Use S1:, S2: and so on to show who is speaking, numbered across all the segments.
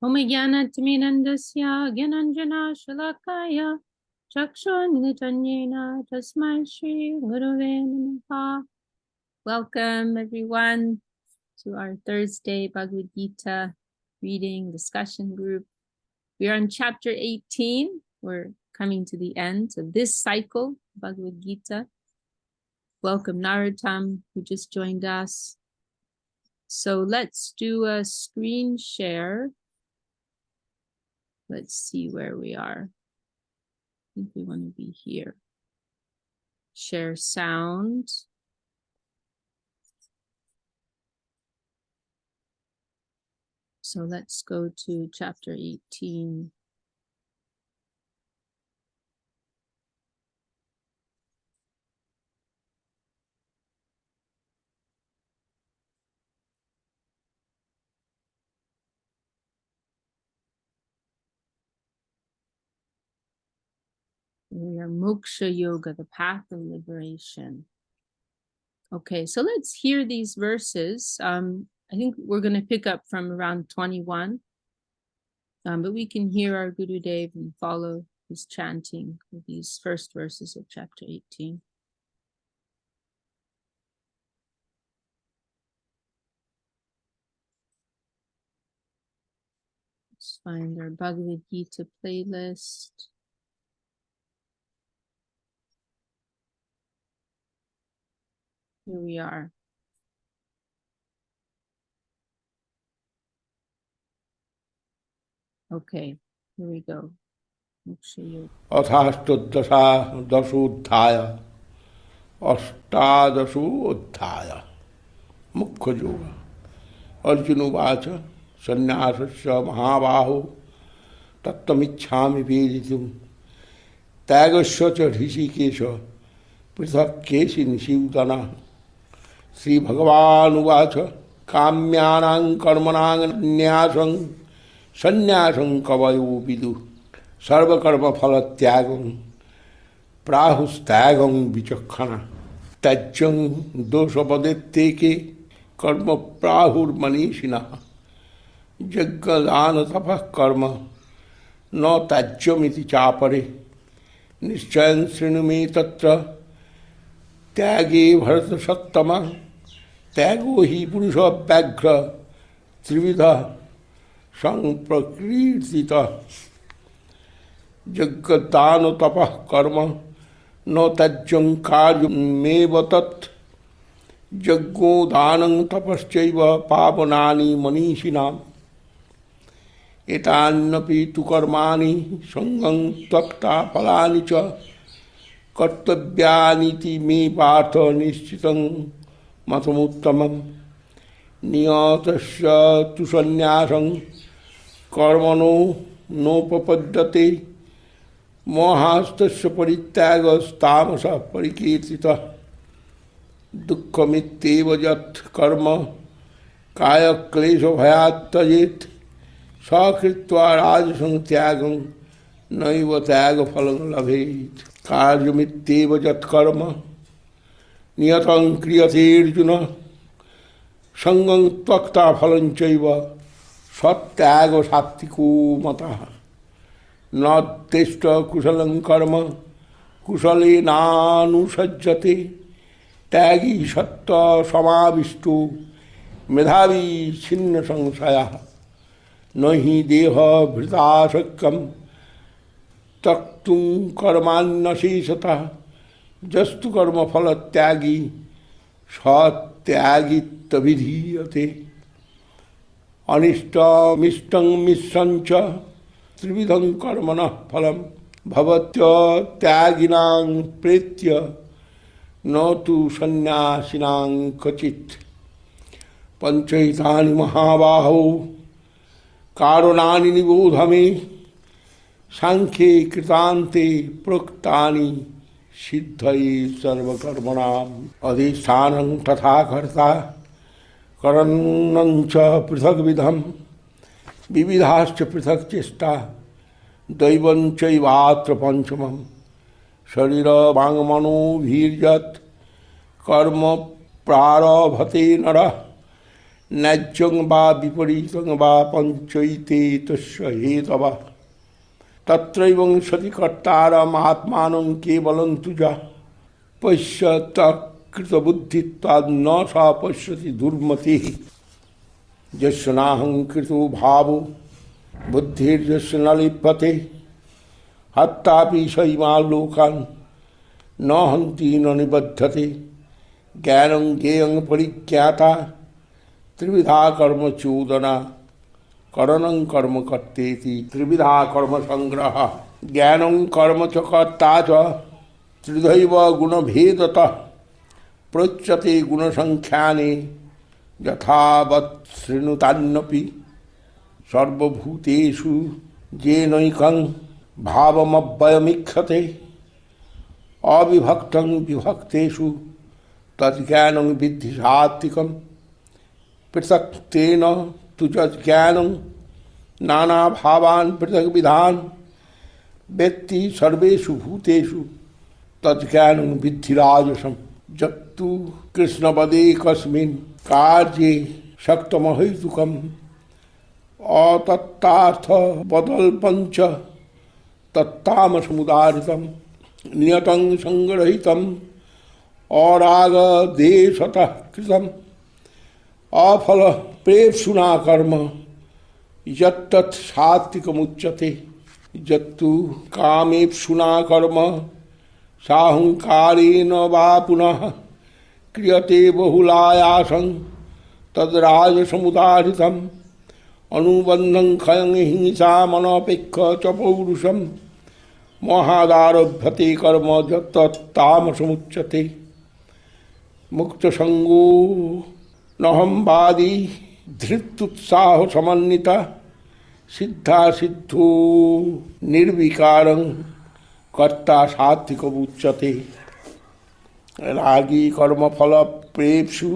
S1: Om Jnanatminandasya Gyananjana Shalakaya Chakshunmitanyena Tasmai Shri Gurave Namaha. Welcome everyone to our Thursday Bhagavad Gita reading discussion group. We are on chapter 18. We're coming to the end of this cycle, Bhagavad Gita. Welcome Narottam, who just joined us. So let's do a screen share. Let's see where we are. I think we want to be here. Share sound. So let's go to chapter 18. We are Moksha Yoga, the path of liberation. Okay, so let's hear these verses. I think we're going to pick up from around 21, but we can hear our Guru Dev and follow his chanting with these first verses of chapter 18. Let's find our Bhagavad Gita playlist. Here we are. Okay, here we go.
S2: अथाष्टोदशा दशोध्याय अष्टादशोध्याय मुख्य योग अर्जुन उवाच संन्यासस्य महाबाहो तत्त्वमिच्छामि वेदितुं त्यागस्य च ऋषिकेश पृथक् केशि निषीदन श्रीभगवानुवाच काम्यानां कर्मणां न्यासं संन्यासं कवयो विदुः सर्वकर्म फल त्यागं प्राहुस्त्यागं विचक्षण त्याज्यं दोषपदेत्तेके कर्म प्राहुर्मनीषिणः यज्ञदान तपः कर्म न त्याज्यमिति चापरे निश्चयं शृणु मे तत्र त्यागे भरतसत्तम त्यागो हि पुरुषव्याघ्र त्रिविधः संप्रकीर्तितः यज्ञदान तपः कर्म न त्याज्यं कार्यमेव तत् यज्ञो दानं तपश्चैव पावनानि मनीषिणाम् एतान्यपि तु कर्माणि सङ्गं त्यक्त्वा फलानि च कर्तव्यानीति मे पार्थ निश्चितं मतमुत्तमम् नियतस्य तु सन्न्यासं कर्मणो नोपपद्यते मोहास्तस्य परित्यागस्तामसः परिकीर्तितः दुःखमित्येव यत् कर्म कायक्लेशभयात् त्यजेत् स कृत्वा राजसं त्यागं नैव त्यागफलं लभेत् कार्यमित्येव यत् कर्म नियतं क्रियते अर्जुन सङ्गं त्यक्त्वा फलं चैव सत्यागसात्विको मतः न तेष्ट कुशलं कर्म कुशलेनानुसज्जते त्यागी सत्व समाविष्टो मेधावी छिन्न संशयः न हि देह भृताशक्यं त्यक्तुं कर्माण्यशेषतः जस्तु कर्मफल त्यागी सत्यागित्वविधीयते अनिष्टमिष्टं मिश्रं च त्रिविधं कर्मणः फलं भवत्यत्यागिनां प्रेत्य न तु सन्न्यासिनां क्वचित् पञ्चैतानि महाबाहो कारणानि निबोध मे सांख्ये कृतान्ते प्रोक्तानि सिद्धये सर्वकर्मणाम् अधिष्ठानं तथा कर्ता करणं च पृथग्विधम् विविधाश्च पृथक् चेष्टा दैवं चैवात्र पंचमं शरीर वाङ्मनोभिर्यत् कर्म प्रारभते नरः ন্যায্যং বা বিপরীতং বা পঞ্চৈতে তস্য হেতবা তত্রৈবং সতি কর্তারম আত্মানং কেবলং তুজা পশ্যত কৃতবুদ্ধিত্বাদ ন সা পশ্যতি দুর্মতি যস্য নাহং কৃতো ভাবো বুদ্ধির্যস্য ন লিপ্যতে হত্যাপি সৈমা লোকান ন হন্তি ন নিবধ্যতে জ্ঞানং জ্ঞেয়ং পরিজ্ঞাতা ত্রিবিধা কর্ম চোদনা করণং কর্ম কর্তেতি ত্রিবিধা কর্ম সংগ্রহ জ্ঞানং কর্ম চ কর্তা চ ত্রিধৈব গুণভেদতঃ প্রচ্যতে গুণসংখ্যানে যথাবৎ শৃণুতান্যপি সর্বভূতেষু যেনৈকং ভাবমব্যয়মিক্ষতে অবিভক্তং বিভক্তেষু তজ্জ্ঞানং বিদ্ধি সাত্ত্বিকং পৃথক্তেন তু জ্ঞানং নানা ভাবান পৃথক বিধান वेत्ति सर्वेषु भूतेषु तज्ज्ञानं विद्धि राजसं जत्तु कृष्णपदे कस्मिन् कार्ये शक्तमहैतुकम् अतत्तार्थबदल्पञ्च तत्तामसमुदारितं नियतं सङ्गरहितं अरागदेशतः कृतम् अफलप्रेप्सुना कर्म यत्तत् सात्विकमुच्यते जत्तु कामेप्सुना कर्म साहंकारेण वा पुनः क्रियते बहुलायासं तद्राजसमुदारितम् अनुबन्धं खयं हिंसामनपेक्ष च पौरुषं महादारभ्यते कर्म यत्तत्तामसमुच्यते मुक्तसंगो नहंवादी धृत्युत्साहसमन्विता सिद्धा सिद्धो निर्विकारं कर्ता सात्विक उच्यते रागी कर्मफल प्रेप्सु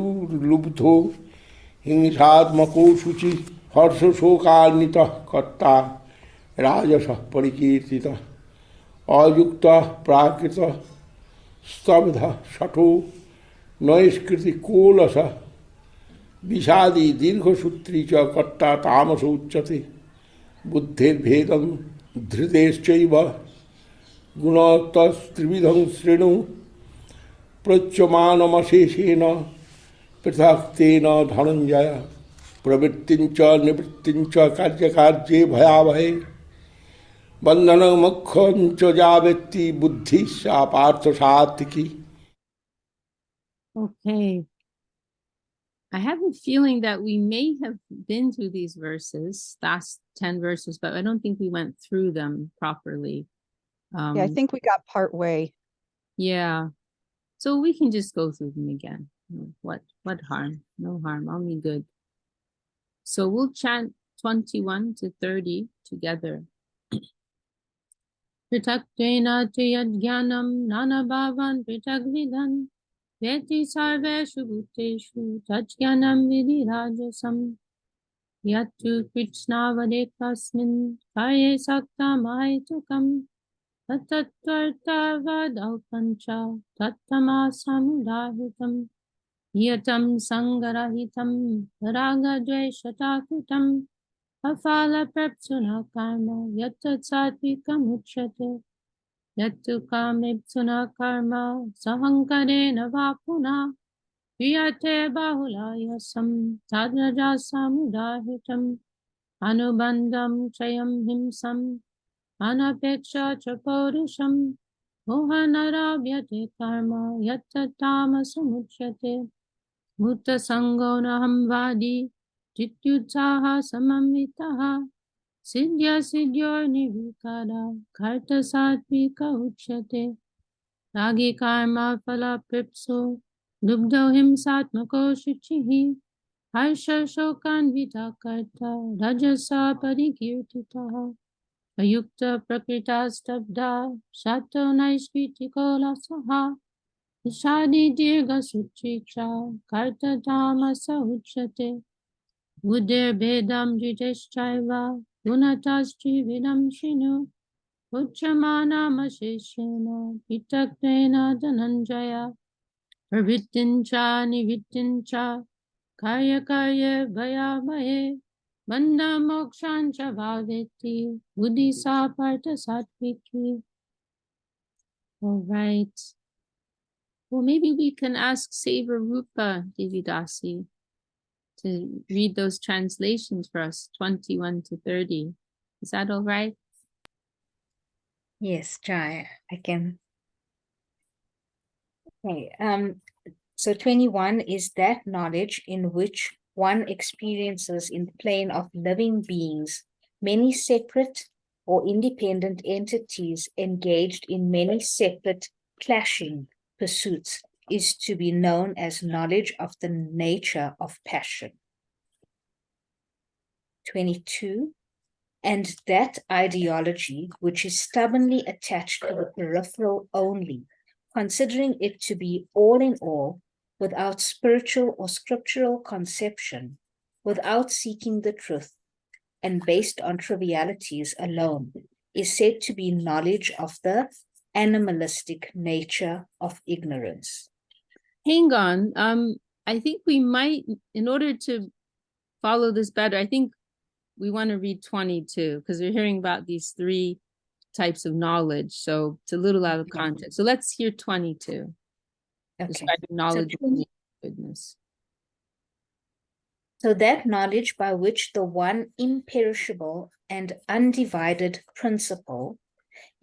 S2: लुब्धो हिंसात्मको शुचि हर्षशोकान्वितः कर्ता राजसः परिकीर्तितः अयुक्तः प्राकृतः स्तब्धः शठो नैष्कृतिकोलसः विषादी दीर्घसूत्री च कर्ता तामस उच्यते बुद्धिर्भेदं धृतेश्चैव गुणतस्त्रिविधं शृणु प्रोच्यमानमशेषेण पृथक्तेन धनञ्जय प्रवृत्तिं च निवृत्तिं च कार्यकार्ये भयावहे बन्धनमोक्षं च या वेत्ति बुद्धिः सा पार्थ सात्विकी.
S1: Okay. I have a feeling that we may have been through these verses, last 10 verses, but I don't think we went through them properly.
S3: Yeah, I think we got part way.
S1: Yeah. So we can just go through them again. What harm? No harm. Only good. So we'll chant 21 to 30 together. Pritaktena tiyadgyanam nanabhavan pritagvidan Veti sarveshu bhuteshu tajjnanam vidirajasam Yattu krishnavadekasmin karye saktam aitukam Tattvartavadaupancha tattamasamudahitam Yatam sangarahitam ragadveshatakutam Afala prepsuna karma yattat satvikam uchyate Yattu kamipsuna karma sahankarena vapuna Viyate bahulayasam tadrajasamudahitam Anubandham chayam himsam anapeksha chaporusham Mohanarabhyate karma yattatamasumuchyate Mutta sangonaham vadi jityutsaha samamvitaha Siddhya siddhyor nirvikara karta satvika uchyate Ragi karma phala pripso Lubdho himsatmako shuchihi Harsha shokanvita karta Rajasa parikirtitaha Ayukta prakrita stabda Shato naiskritiko lasaha Vishadi dirga suchicha Karta tamasa uchyate Udir bedam jiteschaiva Gunataschi vidam shinu Uchamana masheshena Pitakrena dhananjaya Pravittincha nivittincha Kaya kaya vayamahe manda mokshancha bhaveti buddhi saparta satviki. All right. Well, maybe we can ask Saver Rupa Devidasi to read those translations for us, 21 to 30. Is that all right?
S4: Yes, Jai, I can. Okay, so 21 is that knowledge in which one experiences in the plane of living beings, many separate or independent entities engaged in many separate clashing pursuits, is to be known as knowledge of the nature of passion. 22, and that ideology which is stubbornly attached to the peripheral only, considering it to be all in all, without spiritual or scriptural conception, without seeking the truth, and based on trivialities alone, is said to be knowledge of the animalistic nature of ignorance.
S1: Hang on. I think we might, in order to follow this better, I think we want to read 22 because we're hearing about these three types of knowledge. So it's a little out of context. So let's hear 22.
S4: Okay.
S1: Describing knowledge
S4: So,
S1: of goodness.
S4: So that knowledge by which the one imperishable and undivided principle,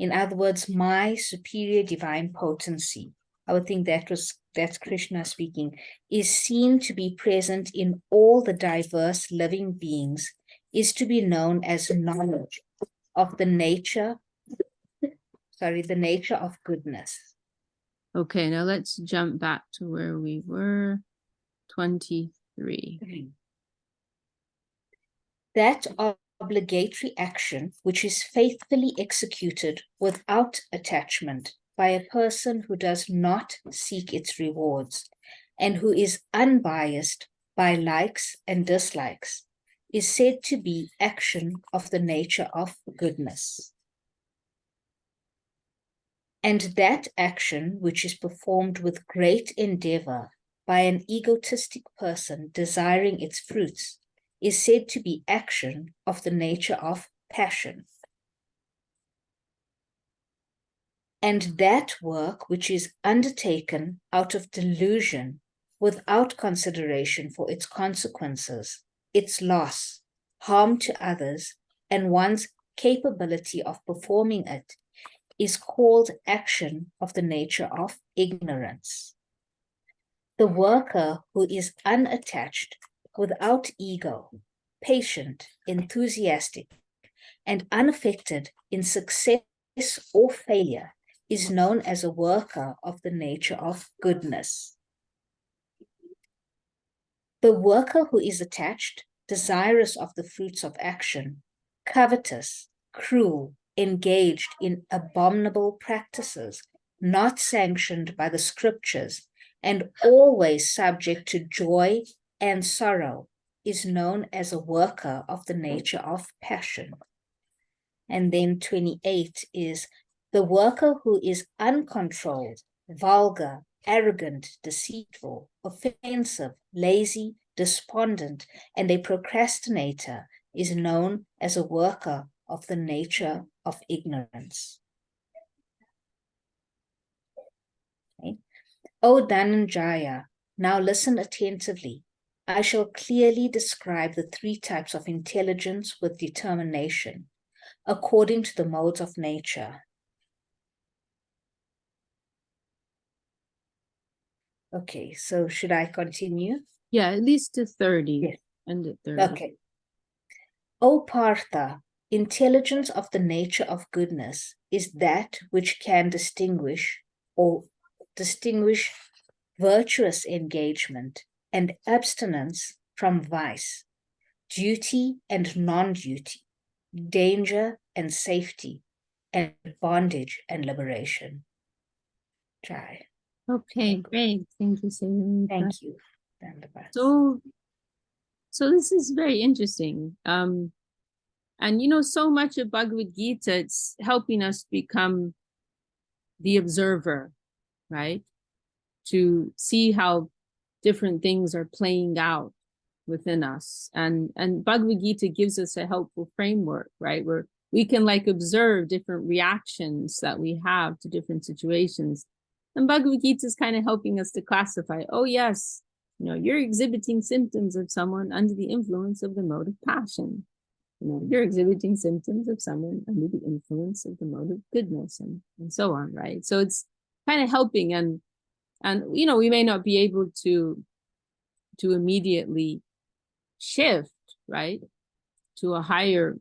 S4: in other words, my superior divine potency, I would think that's Krishna speaking, is seen to be present in all the diverse living beings, is to be known as knowledge of the nature of goodness.
S1: Okay, now let's jump back to where we were. 23.
S4: That obligatory action which is faithfully executed without attachment by a person who does not seek its rewards and who is unbiased by likes and dislikes, is said to be action of the nature of goodness. And that action which is performed with great endeavor by an egotistic person desiring its fruits is said to be action of the nature of passion. And that work which is undertaken out of delusion without consideration for its consequences, its loss, harm to others, and one's capability of performing it, is called action of the nature of ignorance. The worker who is unattached, without ego, patient, enthusiastic, and unaffected in success or failure is known as a worker of the nature of goodness. The worker who is attached, desirous of the fruits of action, covetous, cruel, engaged in abominable practices, not sanctioned by the scriptures, and always subject to joy and sorrow, is known as a worker of the nature of passion. And then 28 is the worker who is uncontrolled, vulgar, arrogant, deceitful, offensive, lazy, despondent, and a procrastinator is known as a worker of the nature of ignorance. Okay. O Dhananjaya, now listen attentively. I shall clearly describe the three types of intelligence with determination, according to the modes of nature. Okay, so should I continue?
S1: Yeah, at least to 30.
S4: Yes.
S1: And at 30.
S4: Okay. O Partha, intelligence of the nature of goodness is that which can distinguish virtuous engagement and abstinence from vice, duty and non-duty, danger and safety, and bondage and liberation. Try.
S1: Okay, great. Thank you, Saver.
S4: Thank you.
S1: So this is very interesting. And so much of Bhagavad Gita, it's helping us become the observer, right? To see how different things are playing out within us. And Bhagavad Gita gives us a helpful framework, right? Where we can like observe different reactions that we have to different situations. And Bhagavad Gita is kind of helping us to classify, oh yes, you know, you're exhibiting symptoms of someone under the influence of the mode of passion. You know, you're exhibiting symptoms of someone under the influence of the mode of goodness, and so on, right? So it's kind of helping, and you know, we may not be able to immediately shift, right, to a higher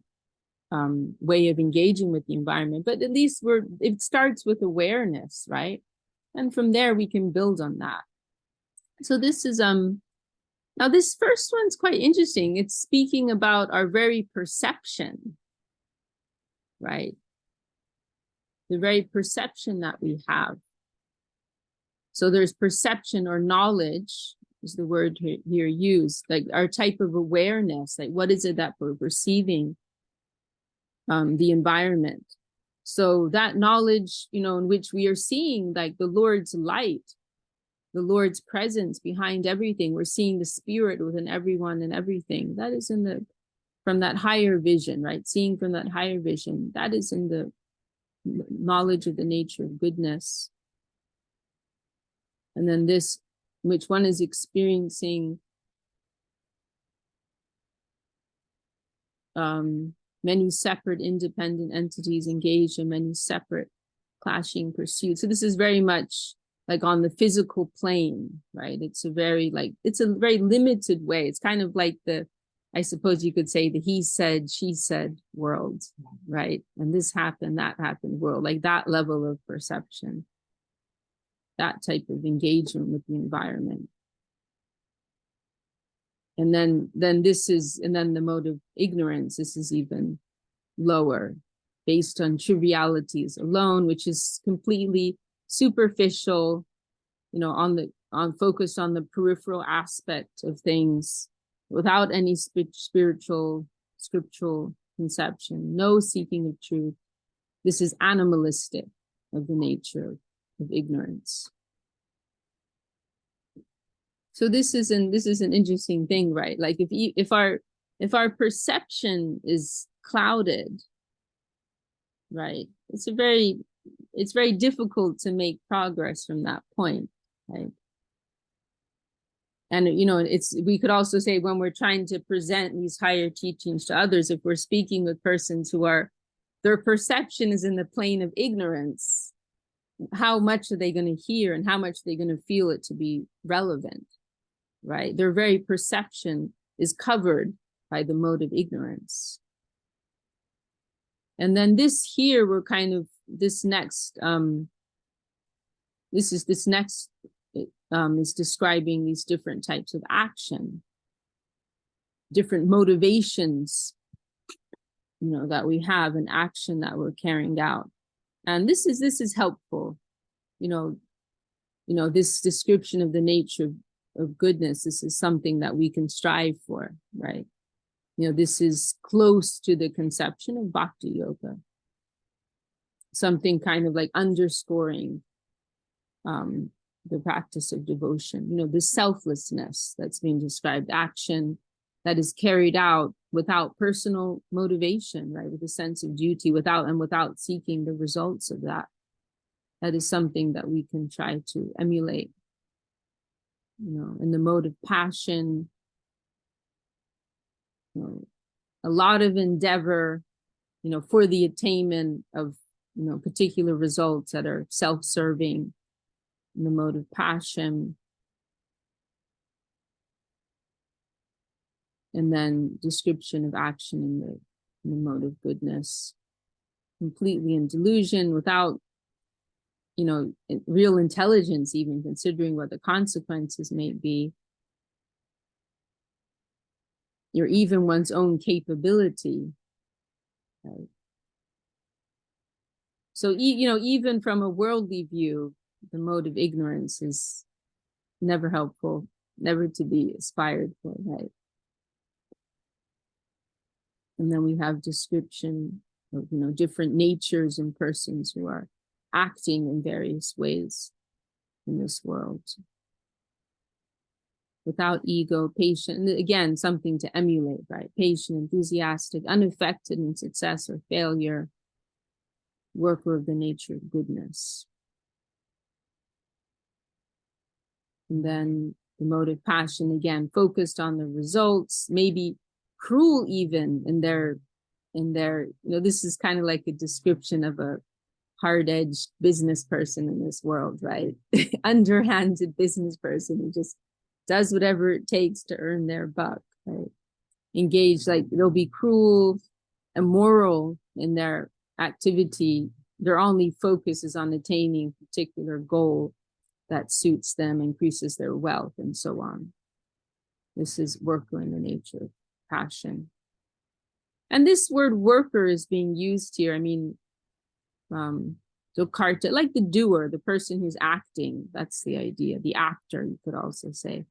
S1: way of engaging with the environment, but at least it starts with awareness, right? And from there we can build on that. So this is now this first one's quite interesting. It's speaking about our very perception, right? The very perception that we have. So there's perception or knowledge is the word here used, like our type of awareness, like what is it that we're perceiving the environment. So that knowledge, you know, in which we are seeing like the Lord's light, the Lord's presence behind everything. We're seeing the spirit within everyone and everything. That is from that higher vision, right? Seeing from that higher vision, that is in the knowledge of the nature of goodness. And then this, which one is experiencing many separate independent entities engaged in many separate clashing pursuits. So this is very much like on the physical plane, right? It's a very limited way. It's kind of like I suppose you could say the he said, she said world, right? And this happened, that happened world, like that level of perception, that type of engagement with the environment. And then the mode of ignorance, this is even lower, based on trivialities alone, which is completely superficial, you know, focused on the peripheral aspect of things, without any spiritual, scriptural conception, no seeking of truth. This is animalistic of the nature of ignorance. So this is an interesting thing, right? Like if our perception is clouded, right? It's very difficult to make progress from that point, right? And you know, we could also say when we're trying to present these higher teachings to others, if we're speaking with persons who their perception is in the plane of ignorance, how much are they going to hear and how much are they going to feel it to be relevant, right? Their very perception is covered by the mode of ignorance. And then this here, we're kind of this next is describing these different types of action, different motivations, you know, that we have, an action that we're carrying out. And this is helpful, you know, this description of the nature of goodness. This is something that we can strive for, right? You know, this is close to the conception of bhakti yoga, something kind of like underscoring the practice of devotion, you know, the selflessness that's being described, action that is carried out without personal motivation, right? With a sense of duty, without seeking the results of that. That is something that we can try to emulate, you know, in the mode of passion, you know, a lot of endeavor, you know, for the attainment of, you know, particular results that are self-serving in the mode of passion. And then description of action in the mode of goodness, completely in delusion, without, you know, real intelligence, even considering what the consequences may be, or even one's own capability. Right? So, you know, even from a worldly view, the mode of ignorance is never helpful, never to be aspired for, right? And then we have description of, you know, different natures and persons who are acting in various ways in this world. without ego, patient, and again, something to emulate, right? Patient, enthusiastic, unaffected in success or failure, worker of the nature of goodness. And then the motive passion, again, focused on the results, maybe cruel even in their, this is kind of like a description of a hard-edged business person in this world, right? Underhanded business person who just does whatever it takes to earn their buck, right? Engaged, like they'll be cruel, immoral in their activity. Their only focus is on attaining a particular goal that suits them, increases their wealth, and so on. This is worker in the nature of passion. And this word worker is being used here. I mean, so karta, like the doer, the person who's acting, that's the idea. The actor, you could also say.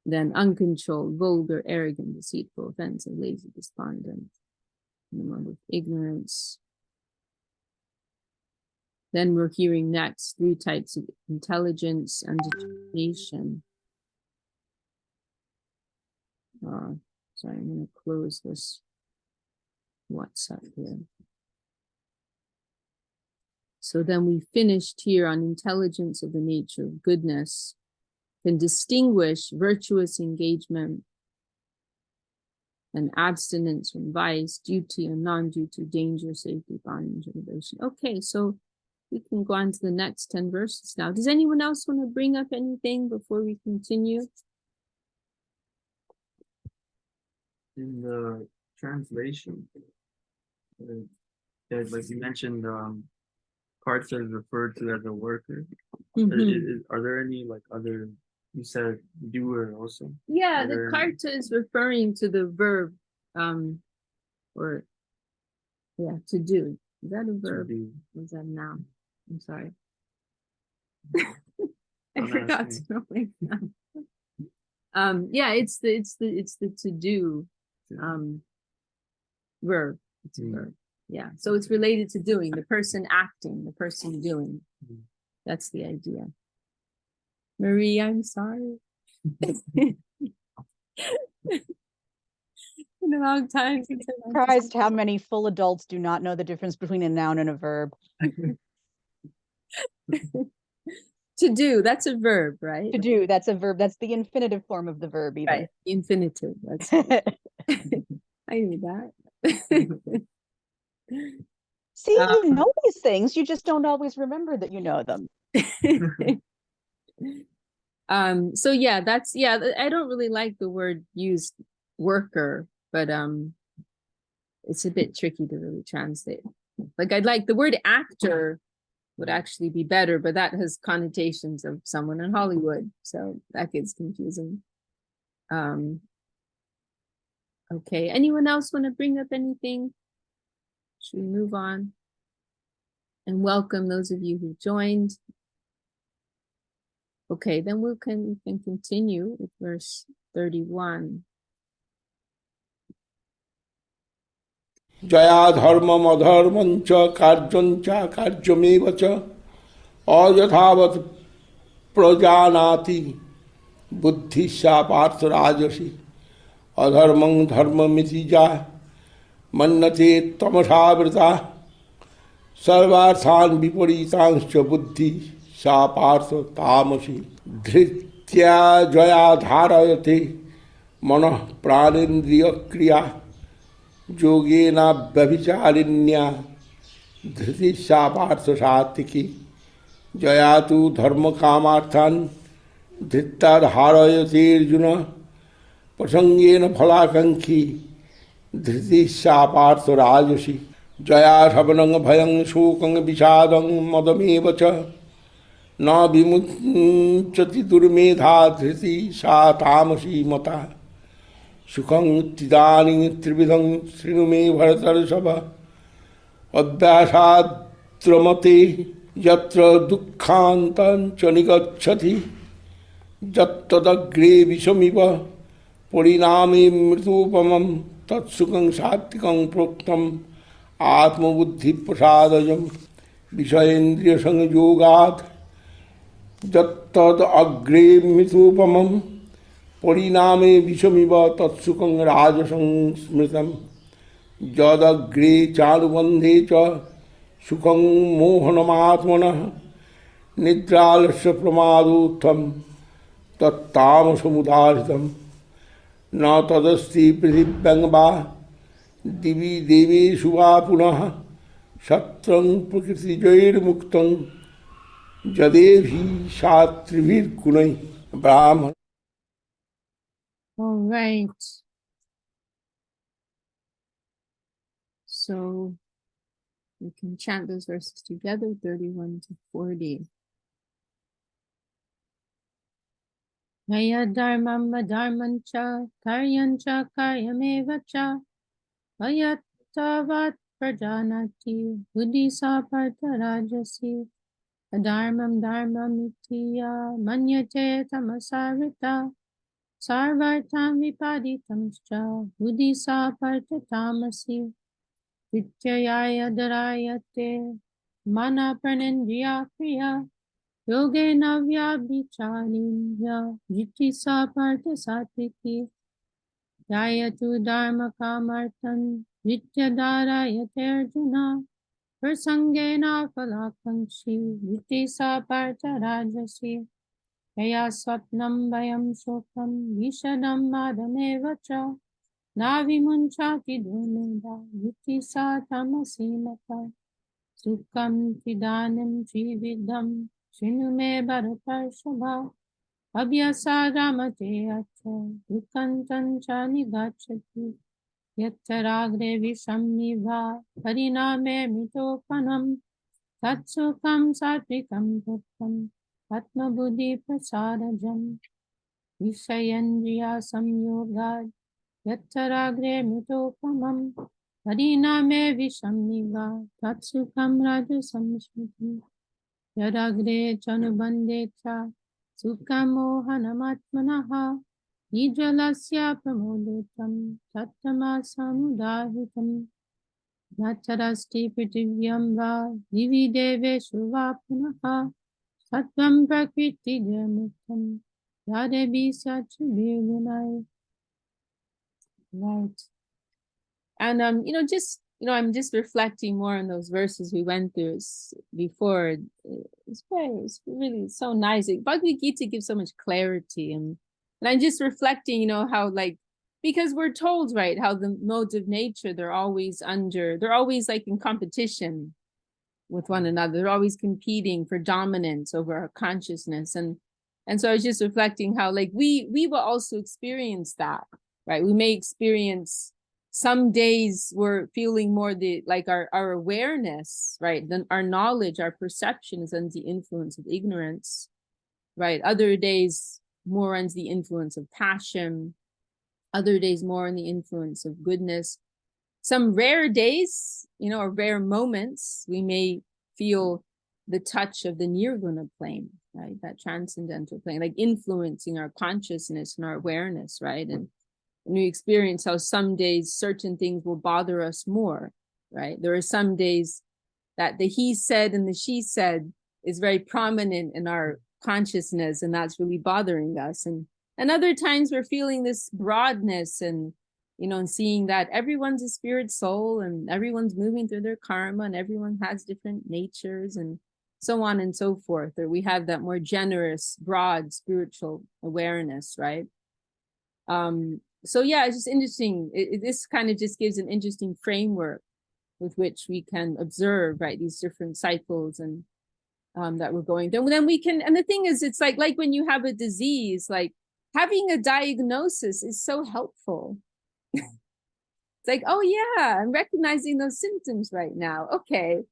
S1: Then uncontrolled, vulgar, arrogant, deceitful, offensive, lazy, despondent, in the mode of ignorance. Then we're hearing next 3 types of intelligence and determination. Sorry, I'm going to close this WhatsApp here. So then we finished here on intelligence of the nature of goodness, can distinguish virtuous engagement and abstinence from vice, duty and non-duty, danger, safety, bondage, innovation. Okay, so we can go on to the next 10 verses now. Does anyone else want to bring up anything before we continue?
S5: In the translation, like you mentioned, Karta is referred to as a worker. Are there any like other? You said doer also.
S1: Yeah, the karta is referring to the verb, or yeah, to do. Is that a verb? Or is that a noun? I'm sorry. I forgot to know my noun. Yeah, it's the to do verb. It's a verb. Yeah, so it's related to doing, the person acting, the person doing. That's the idea. Marie, I'm sorry. In a long time since I
S3: Surprised how many full adults do not know the difference between a noun and a verb.
S1: To do, that's a verb, right?
S3: To do, that's a verb. That's the infinitive form of the verb, even.
S1: Right, infinitive. That's I knew that.
S3: See, you know these things, you just don't always remember that you know them.
S1: So yeah, I don't really like the word used, worker, but it's a bit tricky to really translate. Like I'd like the word actor would actually be better, but that has connotations of someone in Hollywood, so that gets confusing. Okay, anyone else want to bring up anything? Should we move on? And welcome those of you who joined. Okay, then we can continue with verse 31.
S2: Jaya धर्मम अधर्मं च कार्यं च कार्यमेव च अयथावत् प्रजानाति बुद्धि सा पार्थ राजसी अधर्मं धर्ममिति जा मन्यते तमसावृता सर्वार्थान् विपरीतांश्च बुद्धि सा पार्थ तामसी धृत्या जया धारयते मनः प्राणेन्द्रिय क्रिया योगेना व्यभिचारिण्या धृति सा पार्थ सात्विकी जया तु धर्म कामार्थान् धृत्ता धारयते अर्जुन प्रसंगेन फलाकांक्षी धृति सा पार्थ राजसी जया शबनं भयं शोकं विषादं मदमेव च न विमुच्यति दुर्मेधा धृति सा तामसी मता सुखं तिदानीं त्रिविधं शृणु मे भरतर्षभ अभ्यासाद्रमते यत्र दुःखान्तं च निगच्छति यत्तदग्रे विषमिव परिणामे मृतोपमं तत्सुखं सात्विकं प्रोक्तम् आत्मबुद्धि प्रसादजं विषयेन्द्रिय संयोगात् Jattad agre mitupamam pariname vishamiva tatsukang rajasang smritam jadagre charubandhe cha sukhang mohanamaatmana nidralasya pramadutham tattamasamudharitam na tadasti prithivyangva divi devi suva punah satrang prakriti jair muktang jadevi shatrivir kunai brahman.
S1: All right. So we can chant those verses together, 31 to 40. Maya dharmam adharmancha karyancha karyamevacha ayatavat prajanati buddhisa partarajasi adharmam dharmam itiya manyate tamasarita sarvartam vipaditamscha buddhisa partatamasi vityaya darayate mana pranindriya kriya yogena vyabhicharinya jittisa partha satiki Dayatu dharma kamartan vidyadharayate arjuna prasangena phalakankshi vittisa partha rajasi Yaya swapnam vayam shokam vishadam madameva cha navimunchati dhumeda vittisa tamasimata Sukham tidanim jividam Shinume bharatarshava Abhyasa ramate acha Dukantancha nigachati Yattaragre vishamniva Hariname mitopanam Tatsukam satvikam bhuttam Atma buddhi prasadajam Vishayandriya samyogad Yattaragre mitopamam Hariname vishamniva Tatsukam rajasam smritam Yadagre chanubande cha Sukhamohanamatmanaha Nijalasya pramodotam Tattama samudahitam Natarasti pritivyam va Divi deveshu va punaha Sattvam prakriti jamutam Yadevi sachivirgunai. Right. And I'm just reflecting more on those verses we went through before. It's really so nice. Bhagavad Gita gives so much clarity, and I'm just reflecting, how because we're told, right, how the modes of nature, they're always like in competition with one another. They're always competing for dominance over our consciousness. And so I was just reflecting how we will also experience that, right? We may experience some days we're feeling more our awareness, right? Then our knowledge, our perception is under the influence of ignorance, right? Other days more under the influence of passion. Other days more in the influence of goodness. Some rare days, or rare moments, we may feel the touch of the nirguna plane, right? That transcendental plane, influencing our consciousness and our awareness, right? And we experience how some days certain things will bother us more, right? There are some days that the he said and the she said is very prominent in our consciousness, and that's really bothering us. And other times we're feeling this broadness and and seeing that everyone's a spirit soul and everyone's moving through their karma and everyone has different natures and so on and so forth. Or we have that more generous, broad spiritual awareness, right? So yeah, it's just interesting. This kind of just gives an interesting framework with which we can observe, right, these different cycles and that we're going through. Then we can, and the thing is, it's like when you have a disease, having a diagnosis is so helpful. It's like, oh yeah, I'm recognizing those symptoms right now. Okay.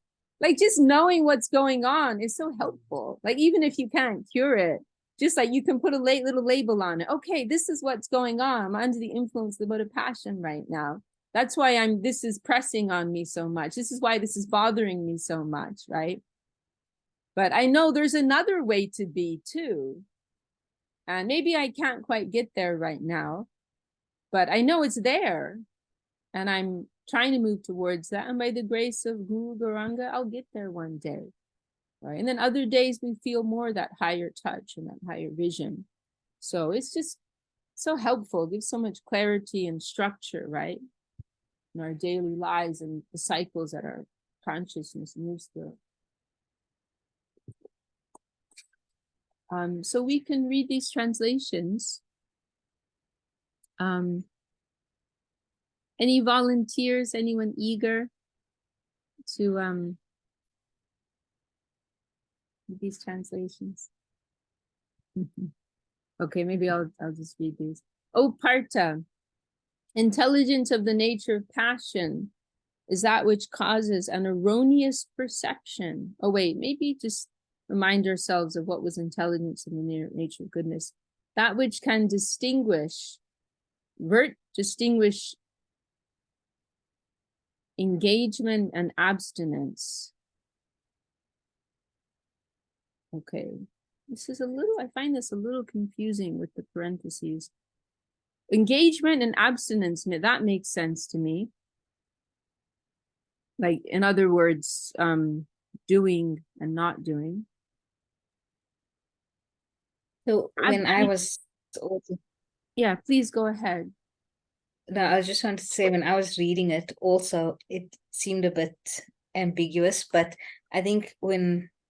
S1: Just knowing what's going on is so helpful. Even if you can't cure it, just you can put a little label on it. Okay, this is what's going on. I'm under the influence of the mode of passion right now. That's why this is pressing on me so much. This is why this is bothering me so much, right? But I know there's another way to be too. And maybe I can't quite get there right now, but I know it's there. And I'm trying to move towards that. And by the grace of Guru Gauranga, I'll get there one day. right? And then other days we feel more that higher touch and that higher vision. So it's just so helpful, gives so much clarity and structure, right? In our daily lives and the cycles that our consciousness moves through. So we can read these translations. Any volunteers, anyone eager to read these translations? Okay, maybe I'll just read these. Oh, Partha, intelligence of the nature of passion is that which causes an erroneous perception. Oh wait, maybe just remind ourselves of what was intelligence in the nature of goodness. That which can distinguish engagement and abstinence. Okay, this is I find this a little confusing with the parentheses. Engagement and abstinence, that makes sense to me. Like, in other words, doing and not doing.
S4: So when I was also,
S1: yeah, please go ahead.
S4: no, I just wanted to say when I was reading it also, it seemed a bit ambiguous, but I think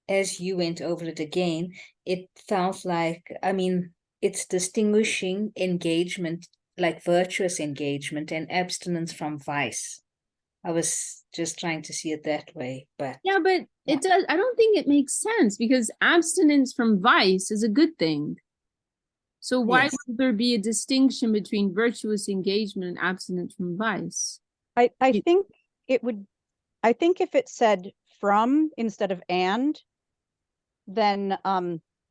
S4: as you went over it again, it felt like, I mean, it's distinguishing engagement, like virtuous engagement, and abstinence from vice. I was just trying to see it that way, but
S1: yeah, but it does. I don't think it makes sense because abstinence from vice is a good thing. So why would there be a distinction between virtuous engagement and abstinence from vice?
S3: I think it would, I think if it said from instead of and, then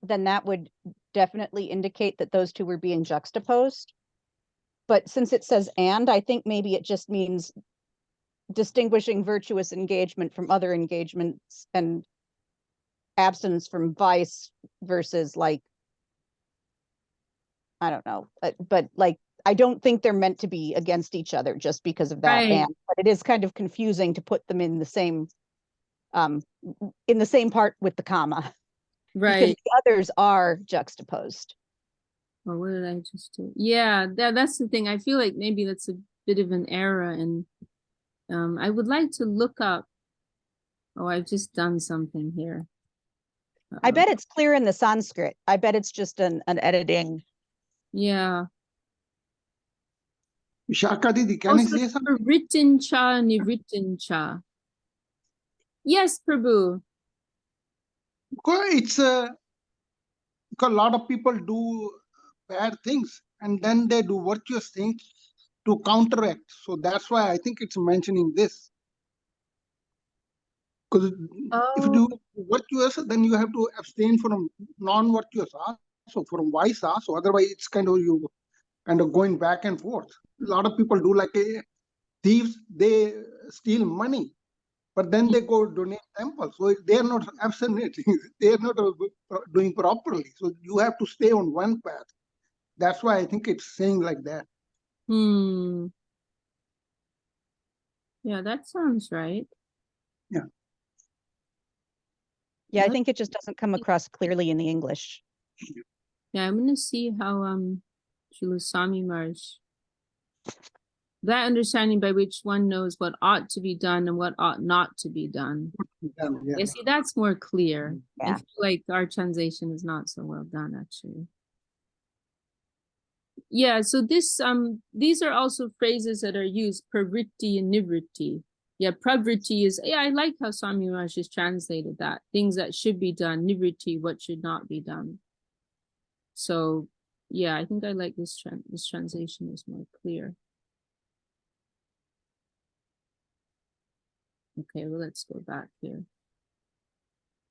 S3: that would definitely indicate that those two were being juxtaposed. But since it says and, I think maybe it just means distinguishing virtuous engagement from other engagements and abstinence from vice versus, like, I don't know, but like, I don't think they're meant to be against each other just because of that.
S1: Right.
S3: And but it is kind of confusing to put them in the same part with the comma. Because
S1: Right.
S3: the others are juxtaposed.
S1: Well, what did I just do? Yeah, that's the thing. I feel like maybe that's a bit of an error, and I would like to look up. Oh, I've just done something here.
S3: I bet it's clear in the Sanskrit. I bet it's just an editing.
S1: Yeah.
S6: Vishaka Didi, can I
S1: Also,
S6: say something?
S1: written cha, nivritin cha. Yes, Prabhu.
S6: Because it's because a lot of people do bad things and then they do virtuous things to counteract. So that's why I think it's mentioning this. Because if you do virtuous, then you have to abstain from non-virtuous also, from vice also. Otherwise, it's kind of going back and forth. A lot of people do, like thieves, they steal money, but then they go donate temple. So they are not abstaining, they are not doing properly. So you have to stay on one path. That's why I think it's saying like that.
S1: Yeah, that sounds right.
S6: Yeah.
S3: Yeah, I think it just doesn't come across clearly in the English.
S1: Yeah, I'm gonna see how Srila Marsh, that understanding by which one knows what ought to be done and what ought not to be done. Yeah, see, that's more clear. I
S3: Yeah.
S1: feel like our translation is not so well done, actually. Yeah, so this these are also phrases that are used, pravritti and nivritti. Yeah, pravritti is, yeah, I like how Swami Maharaj has translated that. Things that should be done, nivritti, what should not be done. So yeah, I think I like this this translation is more clear. Okay, well, let's go back here.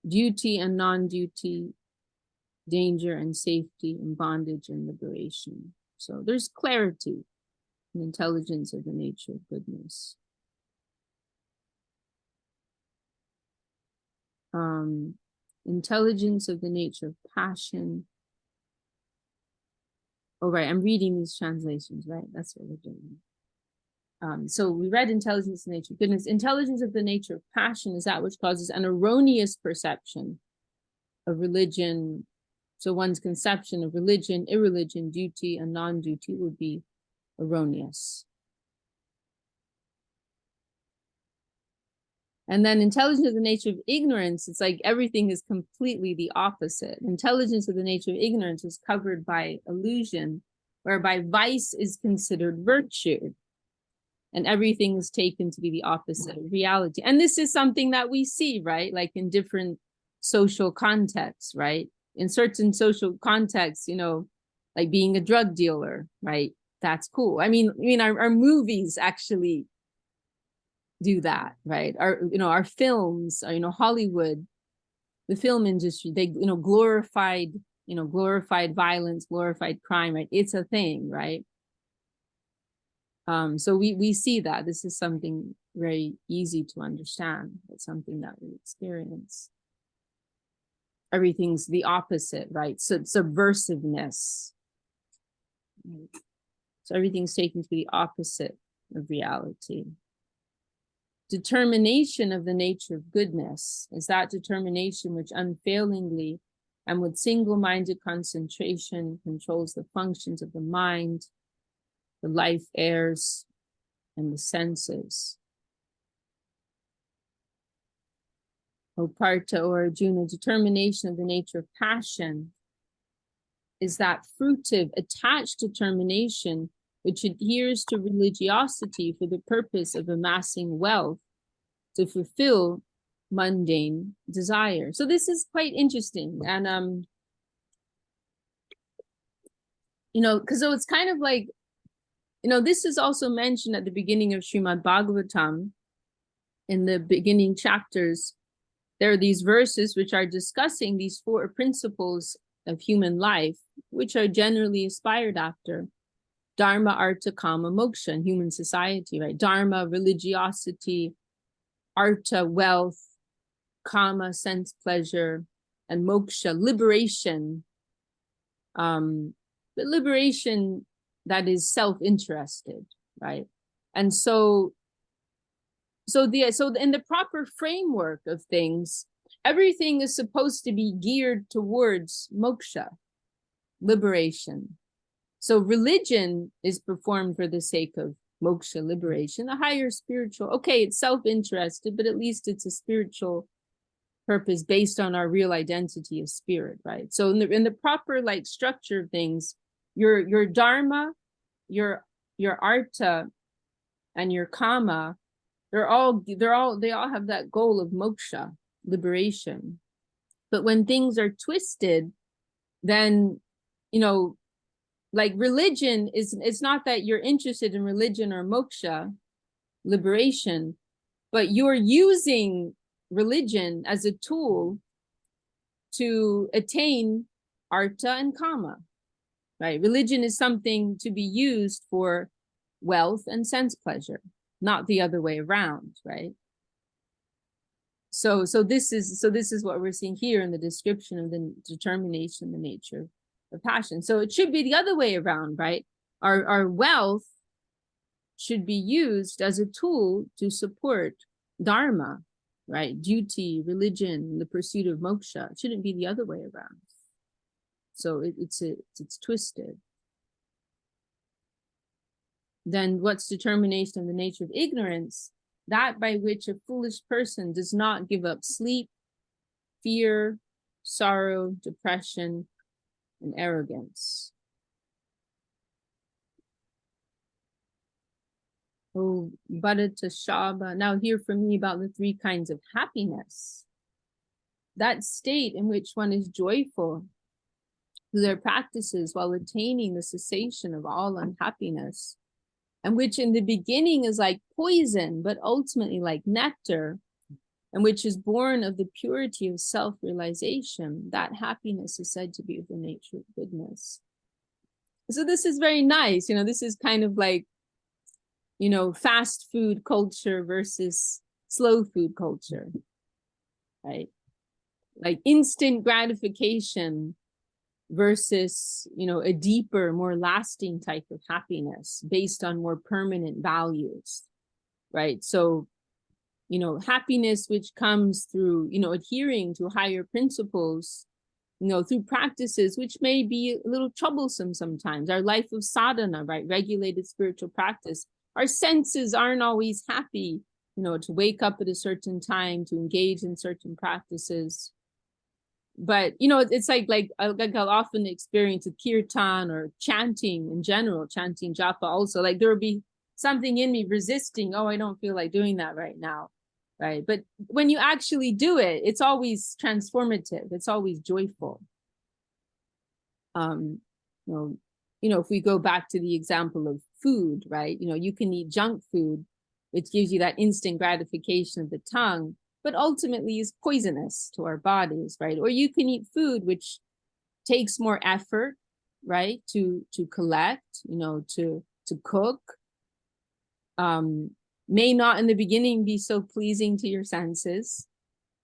S1: Duty and non-duty, danger and safety, and bondage and liberation. So there's clarity and intelligence of the nature of goodness. Intelligence of the nature of passion. Oh, right, I'm reading these translations, right? That's what we're doing. So we read intelligence of the nature of goodness. Intelligence of the nature of passion is that which causes an erroneous perception. of religion. So one's conception of religion, irreligion, duty, and non-duty would be erroneous. And then intelligence of the nature of ignorance, it's like everything is completely the opposite. Intelligence of the nature of ignorance is covered by illusion, whereby vice is considered virtue. And everything is taken to be the opposite of reality. And this is something that we see, right? Like in different social contexts, right? In certain social contexts, you know, like being a drug dealer, right? That's cool. I mean, our movies actually do that, right? Our films, Hollywood, the film industry, they, glorified violence, glorified crime, right? It's a thing, right? So we see that this is something very easy to understand. It's something that we experience. Everything's the opposite, right? So subversiveness. Right? So everything's taken to be the opposite of reality. Determination of the nature of goodness is that determination which unfailingly and with single-minded concentration controls the functions of the mind, the life airs, and the senses. O Partha or Arjuna, determination of the nature of passion is that fruitive, attached determination which adheres to religiosity for the purpose of amassing wealth to fulfill mundane desire. So this is quite interesting. And, because so it's kind of like, this is also mentioned at the beginning of Srimad Bhagavatam. In the beginning chapters, there are these verses which are discussing these 4 principles of human life, which are generally aspired after. Dharma, Artha, Kama, Moksha in human society, right? Dharma, religiosity, Artha, wealth, Kama, sense pleasure, and Moksha, liberation. But liberation that is self-interested, right? And so in the proper framework of things, everything is supposed to be geared towards moksha, liberation. So religion is performed for the sake of moksha, liberation, a higher spiritual, okay, it's self-interested, but at least it's a spiritual purpose based on our real identity of spirit, right? So in the proper like structure of things, your dharma, your artha, and your kama, they all have that goal of moksha, liberation. But when things are twisted, then like religion it's not that you're interested in religion or moksha, liberation, but you're using religion as a tool to attain artha and kama, right? Religion is something to be used for wealth and sense pleasure, not the other way around, right? So this is what we're seeing here in the description of the determination, the nature of passion. So it should be the other way around, right? Our wealth should be used as a tool to support dharma, right? Duty, religion, the pursuit of moksha. It shouldn't be the other way around. So it's twisted. Then what's determination of the nature of ignorance? That by which a foolish person does not give up sleep, fear, sorrow, depression, and arrogance. Oh, Bharata Shaba. Now hear from me about the 3 kinds of happiness. That state in which one is joyful through their practices while attaining the cessation of all unhappiness, and which in the beginning is like poison, but ultimately like nectar, and which is born of the purity of self-realization. That happiness is said to be of the nature of goodness. So this is very nice. This is kind of like, fast food culture versus slow food culture, right? Like instant gratification versus, a deeper, more lasting type of happiness based on more permanent values, right? So, happiness which comes through, adhering to higher principles through practices which may be a little troublesome sometimes, our life of sadhana, right, regulated spiritual practice, our senses aren't always happy, to wake up at a certain time, to engage in certain practices. But it's like I'll often experience with kirtan or chanting in general, chanting japa also, like there will be something in me resisting, oh, I don't feel like doing that right now, right? But when you actually do it, it's always transformative, it's always joyful. If we go back to the example of food, right, you can eat junk food, which gives you that instant gratification of the tongue, but ultimately is poisonous to our bodies, right? Or you can eat food which takes more effort, right, to collect, to cook, may not in the beginning be so pleasing to your senses,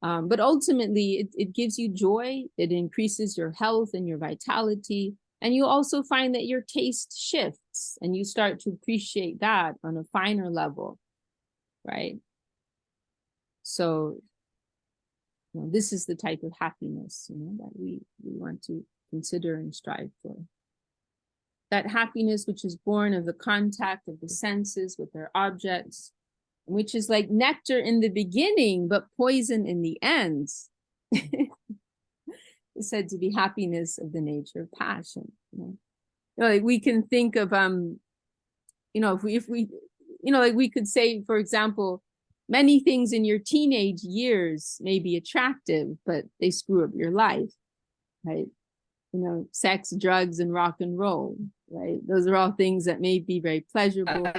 S1: but ultimately it gives you joy, it increases your health and your vitality, and you also find that your taste shifts and you start to appreciate that on a finer level, right? So this is the type of happiness, that we want to consider and strive for. That happiness which is born of the contact of the senses with their objects, which is like nectar in the beginning, but poison in the end, is said to be happiness of the nature of passion. Like we can think of, if we like we could say, for example, many things in your teenage years may be attractive, but they screw up your life, right? Sex, drugs, and rock and roll, right? Those are all things that may be very pleasurable,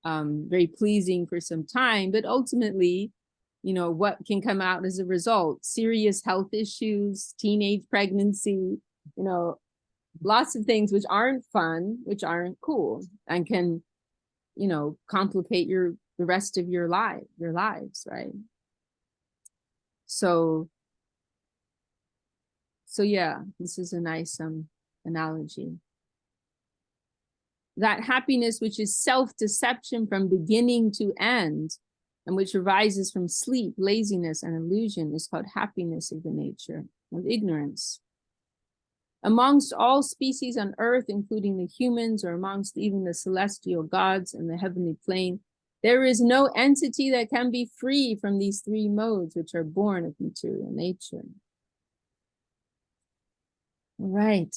S1: very pleasing for some time, but ultimately, what can come out as a result? Serious health issues, teenage pregnancy, lots of things which aren't fun, which aren't cool, and can, complicate the rest of your lives, right? So yeah, this is a nice analogy. That happiness which is self-deception from beginning to end, and which arises from sleep, laziness, and illusion, is called happiness of the nature of ignorance. Amongst all species on earth, including the humans, or amongst even the celestial gods and the heavenly plane, there is no entity that can be free from these three modes which are born of material nature. All right.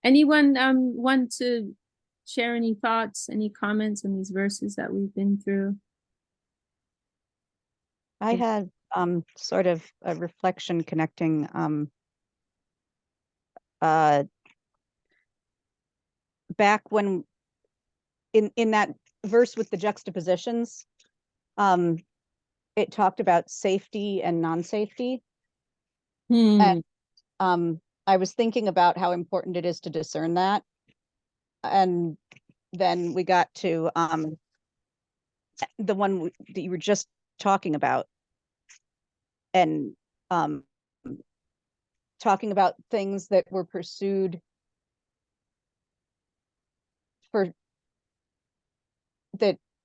S1: Anyone want to share any thoughts, any comments on these verses that we've been through?
S3: I had sort of a reflection connecting back when in that verse with the juxtapositions, it talked about safety and non-safety. And I was thinking about how important it is to discern that. And then we got to the one that you were just talking about, and talking about things that were pursued for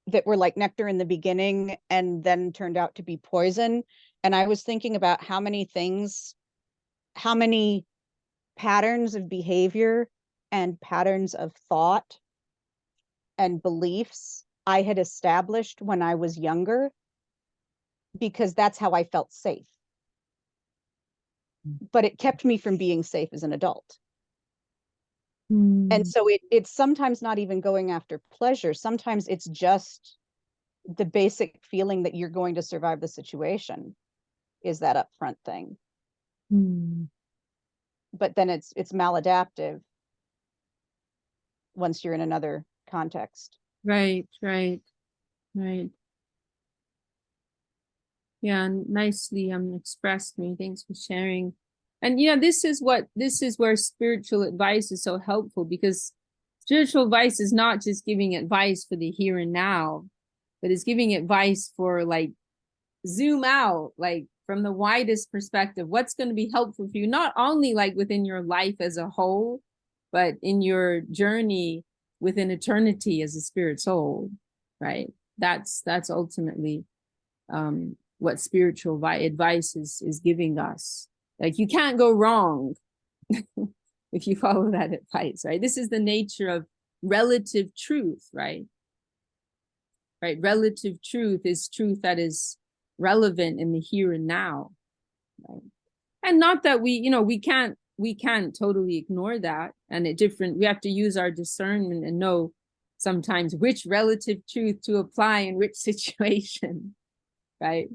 S3: that were like nectar in the beginning and then turned out to be poison. And I was thinking about how many patterns of behavior and patterns of thought and beliefs I had established when I was younger, because that's how I felt safe. But it kept me from being safe as an adult. And so it's sometimes not even going after pleasure. Sometimes it's just the basic feeling that you're going to survive the situation is that upfront thing. But then it's maladaptive once you're in another context. Right.
S1: Yeah, nicely expressed. Me. Thanks for sharing. And this is where spiritual advice is so helpful, because spiritual advice is not just giving advice for the here and now, but it's giving advice for like zoom out, like from the widest perspective, what's going to be helpful for you, not only like within your life as a whole, but in your journey within eternity as a spirit soul, right? That's ultimately what spiritual advice is giving us. Like, you can't go wrong if you follow that advice, right? This is the nature of relative truth, right? Right? Relative truth is truth that is relevant in the here and now, right? And not that we can't totally ignore that. And we have to use our discernment and know sometimes which relative truth to apply in which situation, right?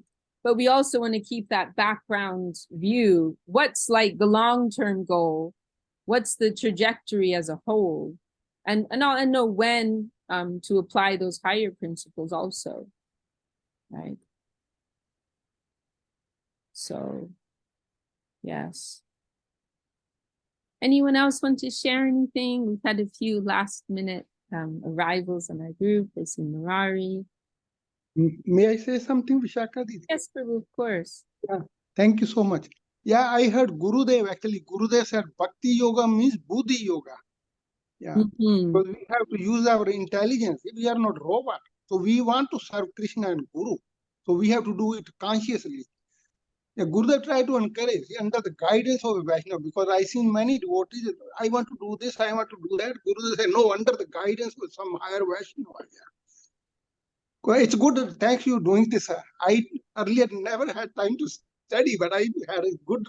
S1: But we also want to keep that background view. What's like the long-term goal? What's the trajectory as a whole? And know when to apply those higher principles also, right? So, yes. Anyone else want to share anything? We've had a few last minute arrivals in our group. I see Murari.
S6: May I say something, Vishaka Didi?
S1: Yes, Prabhu, of course.
S6: Thank you so much. Yeah, I heard Gurudev, actually Gurudev said Bhakti Yoga means Buddhi Yoga. Yeah,
S1: Mhm.
S6: because we have to use our intelligence. We are not robot. So we want to serve Krishna and Guru. So we have to do it consciously. Yeah, Gurudev tried to encourage under the guidance of a Vaishnava, because I seen many devotees, I want to do this, I want to do that. Gurudev said, no, under the guidance of some higher Vaishnava. Yeah. Well, it's good. Thanks you doing this. I earlier never had time to study, but I had a good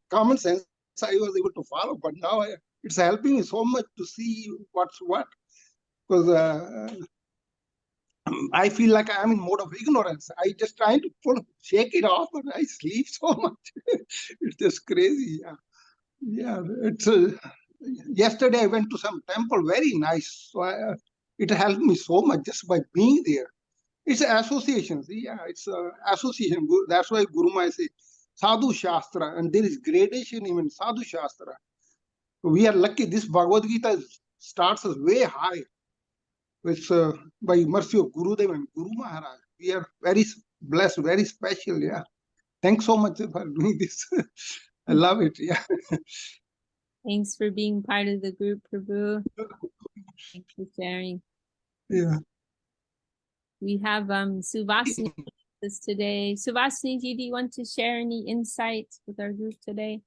S6: common sense. I was able to follow, but now it's helping me so much to see what's what. Because I feel like I'm in mode of ignorance. I just trying to shake it off, but I sleep so much. It's just crazy. Yeah, yeah. It's yesterday I went to some temple, very nice. So it helped me so much just by being there. It's an association. See, yeah, it's an association. That's why Guru Maharaj say Sadhu Shastra, and there is gradation even in Sadhu Shastra. We are lucky. This Bhagavad Gita starts us way high. It's by mercy of Gurudev and Guru Maharaj. We are very blessed, very special. Yeah. Thanks so much for doing this. I love it. Yeah.
S1: Thanks for being part of the group, Prabhu. Thanks for sharing.
S6: Yeah.
S1: We have Suvasini with us today. Suvasini, do you want to share any insights with our group today?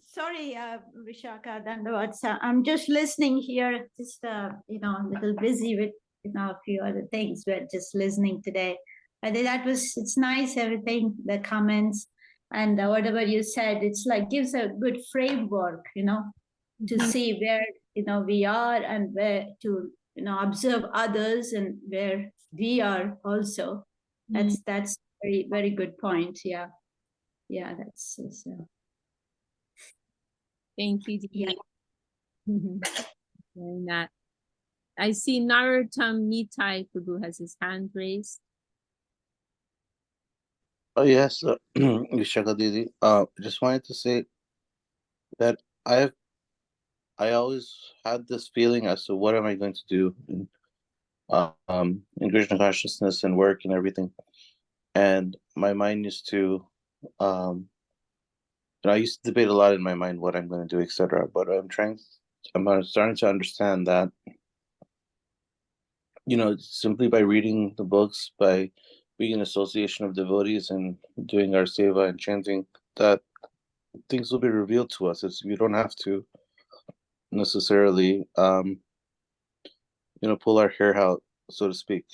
S7: Sorry, Vishaka Dandavats. I'm just listening here, just a little busy with a few other things. We're just listening today. I think it's nice, everything, the comments and whatever you said. It's like gives a good framework, to see where we are and where to observe others and where we are also. That's very, very good point. Yeah, that's.
S1: Thank you, Dee.
S7: Yeah.
S1: Sharing that. I see Narottam Nitai Prabhu has his hand raised.
S8: Oh yes, Vishaka Didi. Just wanted to say that I always had this feeling as to what am I going to do in Krishna consciousness and work and everything, and my mind used to I used to debate a lot in my mind what I'm going to do, etc. But I'm starting to understand that simply by reading the books, by being an association of devotees and doing our seva and chanting, that things will be revealed to us. You don't have to necessarily pull our hair out, so to speak.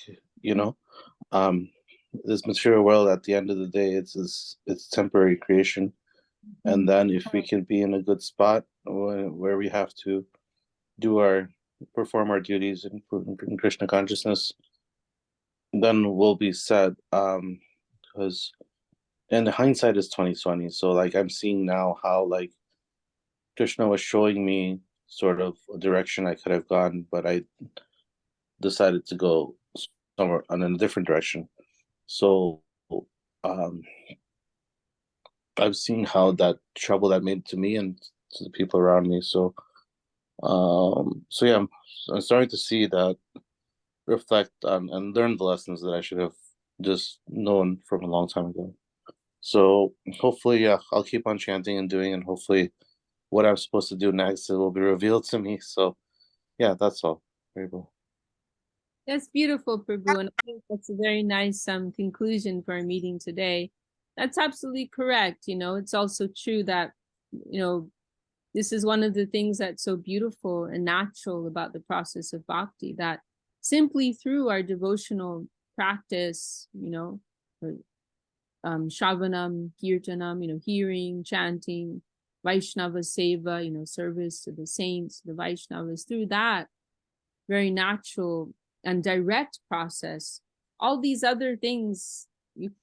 S8: This material world, at the end of the day, it's temporary creation. And then if we can be in a good spot where we have to perform our duties in Krishna consciousness, then we'll be set. Because and hindsight is 2020. So like I'm seeing now how like Krishna was showing me sort of a direction I could have gone, but I decided to go somewhere in a different direction. So I've seen how that trouble that made to me and to the people around me. So yeah, I'm starting to see that, reflect on and learn the lessons that I should have just known from a long time ago. So hopefully, yeah, I'll keep on chanting and doing, and hopefully what I'm supposed to do next, it will be revealed to me. So yeah, that's all. Very well.
S1: That's beautiful, Prabhu. And I think that's a very nice conclusion for our meeting today. That's absolutely correct. It's also true that, this is one of the things that's so beautiful and natural about the process of bhakti, that simply through our devotional practice, Shravanam, Kirtanam, hearing, chanting, Vaishnava Seva, service to the saints, the Vaishnavas, through that very natural and direct process, all these other things,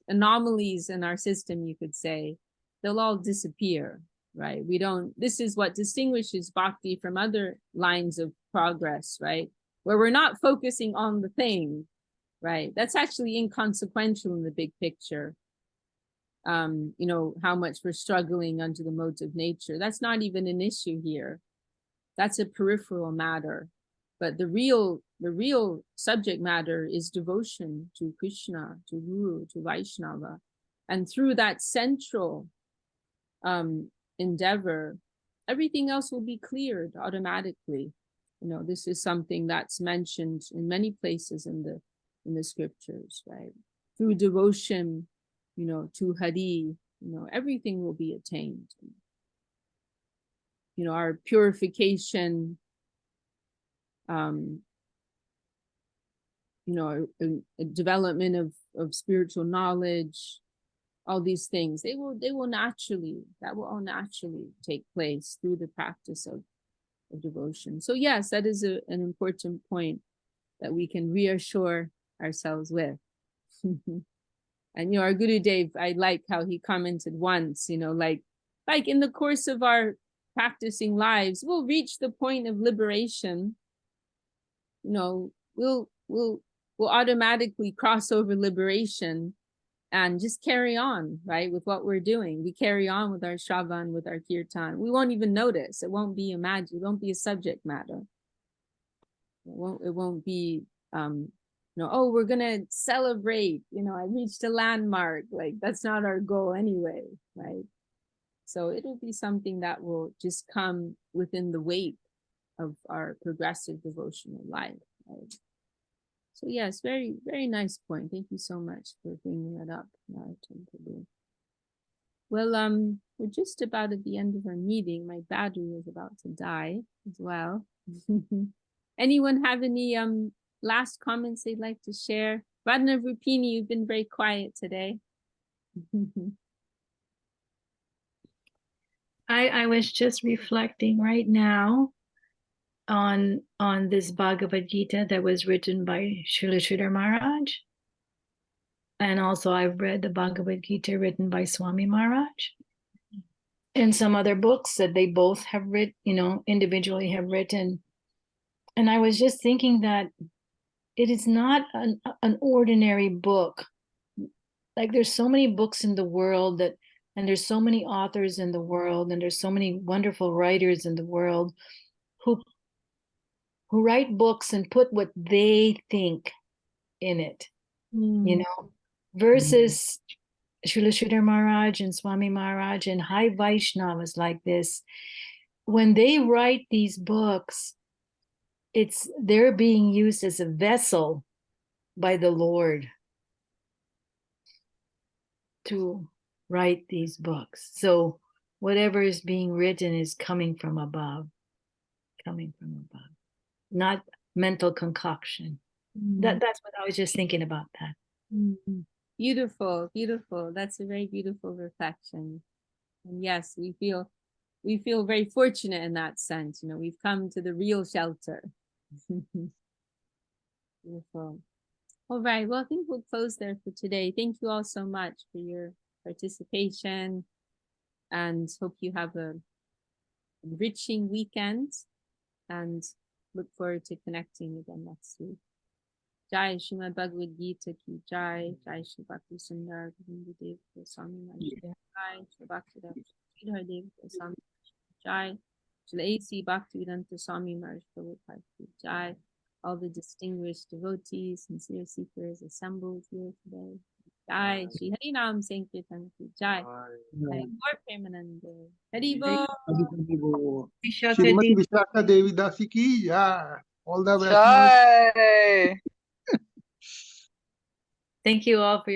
S1: anomalies in our system, you could say, they'll all disappear, right? This is what distinguishes bhakti from other lines of progress, right? Where we're not focusing on the thing, right? That's actually inconsequential in the big picture. How much we're struggling under the modes of nature. That's not even an issue here. That's a peripheral matter. But the real subject matter is devotion to Krishna, to Guru, to Vaishnava. And through that central endeavor, everything else will be cleared automatically. This is something that's mentioned in many places in the scriptures, right? Through devotion, to Hari, everything will be attained. Our purification, a development of spiritual knowledge, all these things, that will all naturally take place through the practice of devotion. So yes, that is an important point that we can reassure ourselves with. And our Gurudev, I like how he commented once, like in the course of our practicing lives, we'll reach the point of liberation. We'll automatically cross over liberation and just carry on, right, with what we're doing. We carry on with our Shravan, with our Kirtan. We won't even notice. It won't be imagined. It won't be a subject matter. It won't be, oh, we're going to celebrate, I reached a landmark. Like, that's not our goal anyway, right? So it'll be something that will just come within the weight of our progressive devotional life, right? So yes, very, very nice point. Thank you so much for bringing that up. Well, we're just about at the end of our meeting. My battery is about to die as well. Anyone have any last comments they'd like to share? Radhana Rupini, you've been very quiet today.
S9: I was just reflecting right now on this Bhagavad Gita that was written by Srila Sridhar Maharaj. And also I've read the Bhagavad Gita written by Swami Maharaj. And some other books that they both have written, individually have written. And I was just thinking that it is not an ordinary book. Like, there's so many books in the world and there's so many authors in the world, and there's so many wonderful writers in the world who write books and put what they think in it, versus Srila Sridhar Maharaj and Swami Maharaj and high Vaishnavas like this. When they write these books, they're being used as a vessel by the Lord to write these books. So whatever is being written is coming from above, not mental concoction. That's what I was just thinking about that.
S1: Beautiful, beautiful. That's a very beautiful reflection. And yes, we feel very fortunate in that sense. We've come to the real shelter. Beautiful. All right. Well, I think we'll close there for today. Thank you all so much for your participation, and hope you have a enriching weekend, and look forward to connecting again next week. Jai Srimad Bhagavad Gita ki Jai, Jai Shri Bhakti Sundar Govinda Swami Jai, Shri Bhakti Sridhar Dev Swami Jai, Shri A.C. Bhaktivedanta Swami Maharaj Prabhupada ki Jai. All the distinguished devotees, sincere seekers assembled here today. Jai Shri Hari Nam Sankirtan ki Jai. Hari Gaur Premanande. Hari Bol.
S6: Srimati Vishakha Devi Dasi ki, yeah. All the Vaishnavas.
S10: Jai.
S9: Thank you all for your